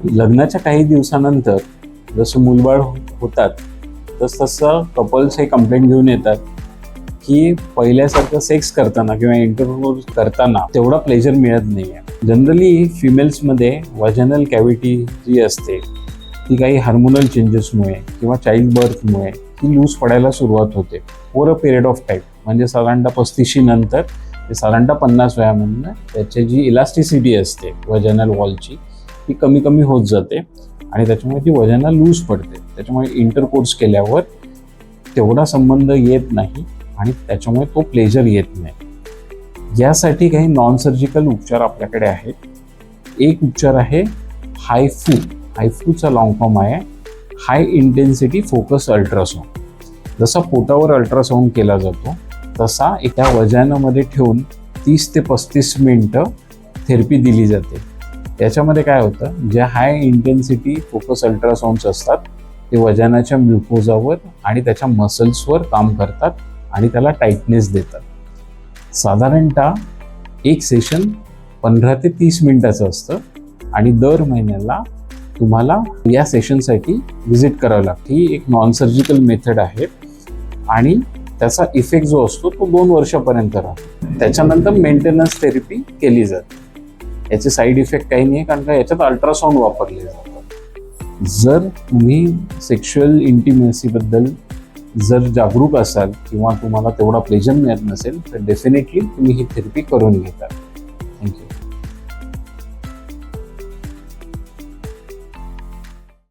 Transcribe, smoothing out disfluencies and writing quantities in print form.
लग्नाच्या काही दिवसानंतर जसं मुलबाळ होतात तसं कपल्स हे कंप्लेंट घेऊन येतात की पहिल्यासारखं सेक्स करताना किंवा इंटरकोर्स करताना तेवढा प्लेजर मिळत नाही आहे. जनरली फिमेल्समध्ये वजनल कॅव्हिटी जी असते ती काही हार्मोनल चेंजेसमुळे किंवा चाइल्ड बर्थमुळे ती लूज पडायला सुरुवात होते over a period of time. म्हणजे साधारणतः 35 नंतर ते साधारणतः 50 वयामधून त्याची जी इलास्टिसिटी असते वजनल वॉलची ती कमी कमी होत जाते आणि त्याच्यामुळे ती वजनाला लूज पडते. त्याच्यामुळे इंटरकोर्स केल्यावर तेवढा संबंध येत नाही आणि त्याच्यामुळे तो प्लेजर येत नाही. यासाठी काही नॉन सर्जिकल उपचार आपल्याकडे आहेत. एक उपचार आहे हायफू. हायफूचा लॉंग फॉर्म आहे हाय इंटेन्सिटी फोकस अल्ट्रासाऊंड. जसा पोटावर अल्ट्रासाऊंड केला जातो तसा एका वजनामध्ये ठेवून 30 ते 35 मिनटं थेरपी दिली जाते. याच्यामध्ये काय होतं, ज्या हाय इंटेन्सिटी फोकस अल्ट्रासाऊंड्स असतात ते वजनाच्या म्युकोजावर आणि त्याच्या मसल्सवर काम करतात आणि त्याला टाईटनेस देतात. साधारणतः एक सेशन 15 ते 30 मिनिटाचं असतं आणि दर महिन्याला तुम्हाला या सेशनसाठी व्हिजिट करावं लागते. ही एक नॉन सर्जिकल मेथड आहे आणि त्याचा इफेक्ट जो असतो तो 2 वर्षापर्यंत राहतो. त्याच्यानंतर मेंटेनन्स थेरपी केली जाते. याचे साईड इफेक्ट काही नाही कारण का याच्यात अल्ट्रासाऊंड वापरले जातात. जर तुम्ही सेक्शुअल इंटिमेसीबद्दल जर जागरूक असाल किंवा तुम्हाला तेवढा प्लेजर मिळत नसेल तर डेफिनेटली तुम्ही ही थेरपी करून घेता.